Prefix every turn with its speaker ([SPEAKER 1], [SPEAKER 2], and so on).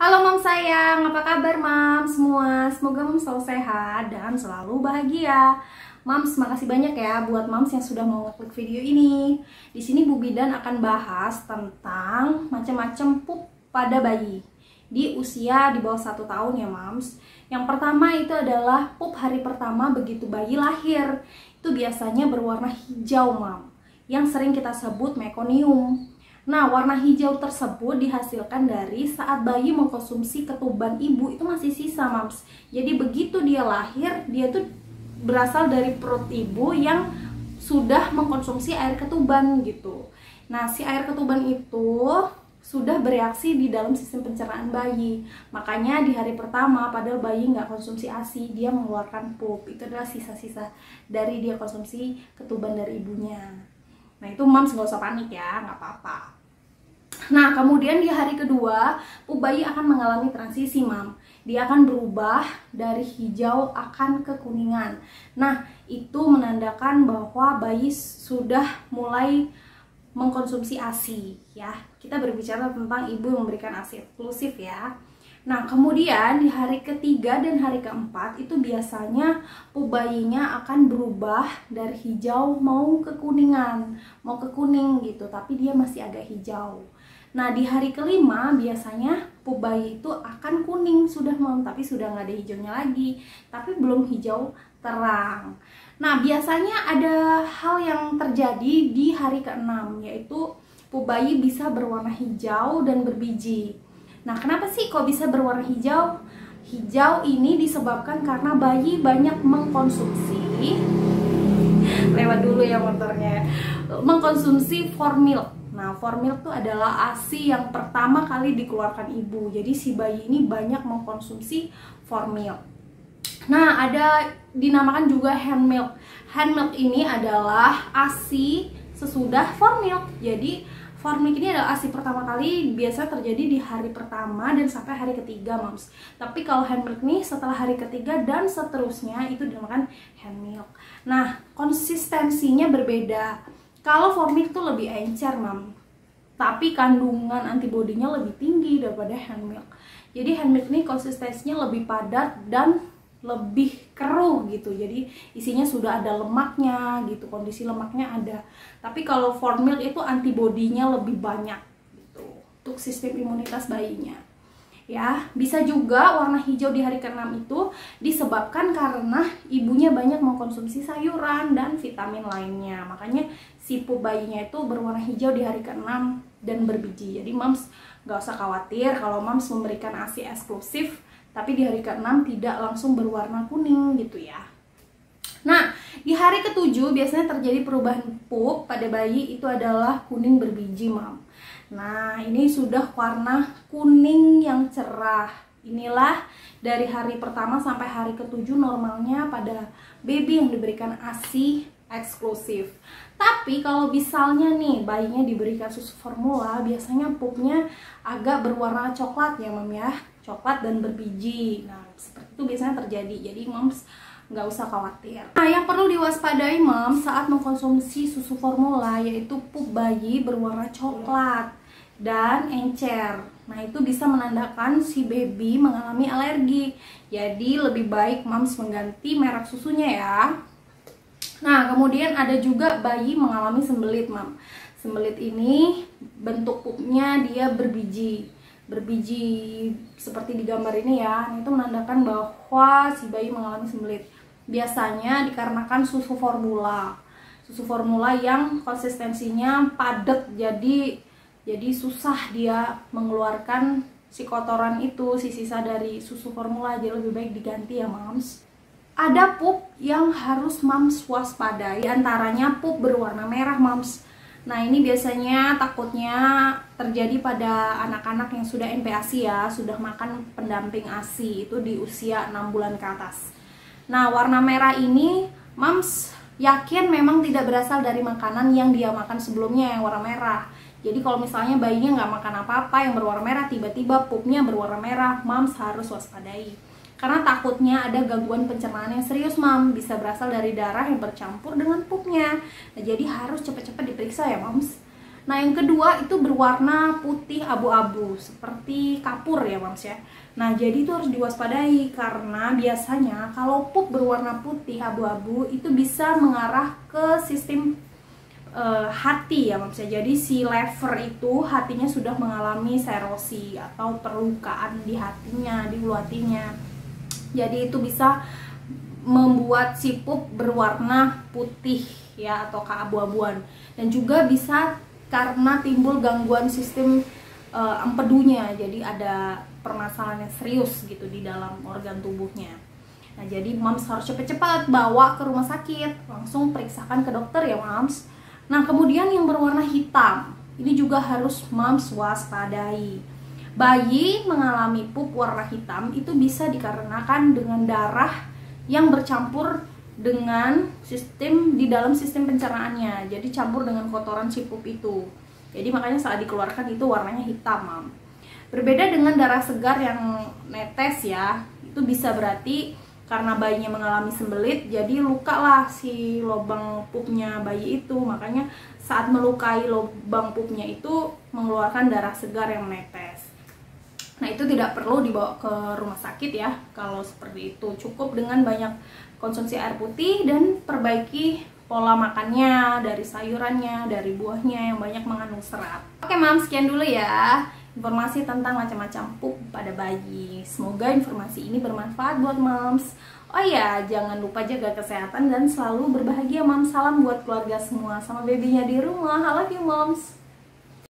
[SPEAKER 1] Halo Mam sayang, apa kabar Mam semua? Semoga Mam selalu sehat dan selalu bahagia. Mams, makasih banyak ya buat Mams yang sudah mau ngeklik video ini. Di sini Bu Bidan akan bahas tentang macam-macam pup pada bayi di usia di bawah 1 tahun ya Mams. Yang pertama itu adalah pup hari pertama begitu bayi lahir. Itu biasanya berwarna hijau Mam, yang sering kita sebut mekonium. Nah, warna hijau tersebut dihasilkan dari saat bayi mengkonsumsi ketuban ibu itu masih sisa, Mams. Jadi begitu dia lahir, dia tuh berasal dari perut ibu yang sudah mengkonsumsi air ketuban gitu. Nah, si air ketuban itu sudah bereaksi di dalam sistem pencernaan bayi. Makanya di hari pertama, padahal bayi nggak konsumsi ASI, dia mengeluarkan pup. Itu adalah sisa-sisa dari dia konsumsi ketuban dari ibunya. Nah, itu Mams nggak usah panik ya, nggak apa-apa. Nah, kemudian di hari kedua, pup bayi akan mengalami transisi, Mam. Dia akan berubah dari hijau akan ke kuningan. Nah, itu menandakan bahwa bayi sudah mulai mengkonsumsi ASI, ya. Kita berbicara tentang ibu yang memberikan ASI eksklusif ya. Nah, kemudian di hari ketiga dan hari keempat itu biasanya pup bayinya akan berubah dari hijau mau ke kuningan, mau ke kuning gitu, tapi dia masih agak hijau. Nah, di hari kelima biasanya pup bayi itu akan kuning sudah Mam, tapi sudah nggak ada hijaunya lagi, tapi belum hijau terang. Nah, biasanya ada hal yang terjadi di hari ke-6, yaitu pup bayi bisa berwarna hijau dan berbiji. Nah, kenapa sih kok bisa berwarna hijau? Hijau ini disebabkan karena bayi banyak mengkonsumsi, lewat dulu ya motornya, mengkonsumsi formil. Nah, formil itu adalah ASI yang pertama kali dikeluarkan ibu. Jadi si bayi ini banyak mengkonsumsi formil. Nah, ada dinamakan juga hand milk. Hand milk ini adalah ASI sesudah formil. Jadi formil ini adalah ASI pertama kali, biasa terjadi di hari pertama dan sampai hari ketiga, Mams. Tapi kalau hand milk nih setelah hari ketiga dan seterusnya itu dinamakan hand milk. Nah, konsistensinya berbeda. Kalau formil itu lebih encer, Mam, tapi kandungan antibodinya lebih tinggi daripada hand milk. Jadi hand milk ini konsistensinya lebih padat dan lebih keruh gitu. Jadi isinya sudah ada lemaknya gitu, kondisi lemaknya ada. Tapi kalau formil itu antibodinya lebih banyak gitu untuk sistem imunitas bayinya. Ya, bisa juga warna hijau di hari ke-6 itu disebabkan karena ibunya banyak mengkonsumsi sayuran dan vitamin lainnya. Makanya si pup bayinya itu berwarna hijau di hari ke-6 dan berbiji. Jadi Mams nggak usah khawatir kalau Mams memberikan ASI eksklusif, tapi di hari ke-6 tidak langsung berwarna kuning gitu ya. Nah, di hari ke-7 biasanya terjadi perubahan pup pada bayi, itu adalah kuning berbiji, Mam. Nah, ini sudah warna kuning yang cerah. Inilah dari hari pertama sampai hari ke-7 normalnya pada baby yang diberikan ASI eksklusif. Tapi kalau misalnya nih bayinya diberikan susu formula, biasanya pupnya agak berwarna coklat ya, Mam ya. Coklat dan berbiji. Nah, seperti itu biasanya terjadi. Jadi Mams nggak usah khawatir. Nah, yang perlu diwaspadai Mams saat mengkonsumsi susu formula yaitu pup bayi berwarna coklat dan encer. Nah, itu bisa menandakan si baby mengalami alergi. Jadi lebih baik Mams mengganti merek susunya ya. Nah, kemudian ada juga bayi mengalami sembelit, Mam. Sembelit ini bentuk pupnya dia berbiji seperti di gambar ini ya. Itu menandakan bahwa si bayi mengalami sembelit. Biasanya dikarenakan susu formula yang konsistensinya padat, jadi susah dia mengeluarkan si kotoran itu, si sisa dari susu formula. Jadi lebih baik diganti ya, Mams. Ada pup yang harus Mams waspadai, antaranya pup berwarna merah, Mams. Nah, ini biasanya takutnya terjadi pada anak-anak yang sudah NPASI ya, sudah makan pendamping ASI itu di usia 6 bulan ke atas. Nah, warna merah ini Mams yakin memang tidak berasal dari makanan yang dia makan sebelumnya yang warna merah. Jadi kalau misalnya bayinya nggak makan apa-apa yang berwarna merah, tiba-tiba pupnya berwarna merah, Mams harus waspadai. Karena takutnya ada gangguan pencernaan yang serius, Mam. Bisa berasal dari darah yang bercampur dengan pupnya. Nah, jadi harus cepat-cepat diperiksa ya, Mams. Nah, yang kedua itu berwarna putih abu-abu seperti kapur ya Mams ya. Nah, jadi itu harus diwaspadai karena biasanya kalau pup berwarna putih abu-abu itu bisa mengarah ke sistem hati ya Mams ya. Jadi si lever itu hatinya sudah mengalami serosi atau perlukaan di hatinya, di ulu hatinya. Jadi itu bisa membuat si pup berwarna putih ya atau keabu-abuan, dan juga bisa karena timbul gangguan sistem empedunya, jadi ada permasalahan yang serius gitu di dalam organ tubuhnya. Nah, jadi Mams harus cepat-cepat bawa ke rumah sakit, langsung periksakan ke dokter ya Mams. Nah, kemudian yang berwarna hitam, ini juga harus Mams waspadai. Bayi mengalami pup warna hitam itu bisa dikarenakan dengan darah yang bercampur dengan sistem di dalam sistem pencernaannya, jadi campur dengan kotoran si pup itu. Jadi makanya saat dikeluarkan itu warnanya hitam, Mam. Berbeda dengan darah segar yang netes ya, itu bisa berarti karena bayinya mengalami sembelit, jadi luka lah si lubang pupnya bayi itu. Makanya saat melukai lubang pupnya itu mengeluarkan darah segar yang netes. Nah, itu tidak perlu dibawa ke rumah sakit ya kalau seperti itu. Cukup dengan banyak konsumsi air putih dan perbaiki pola makannya, dari sayurannya, dari buahnya yang banyak mengandung serat. Oke Mams, sekian dulu ya informasi tentang macam-macam pup pada bayi. Semoga informasi ini bermanfaat buat Mams. Oh ya, jangan lupa jaga kesehatan dan selalu berbahagia Mams. Salam buat keluarga semua sama babynya di rumah. I love you Mams.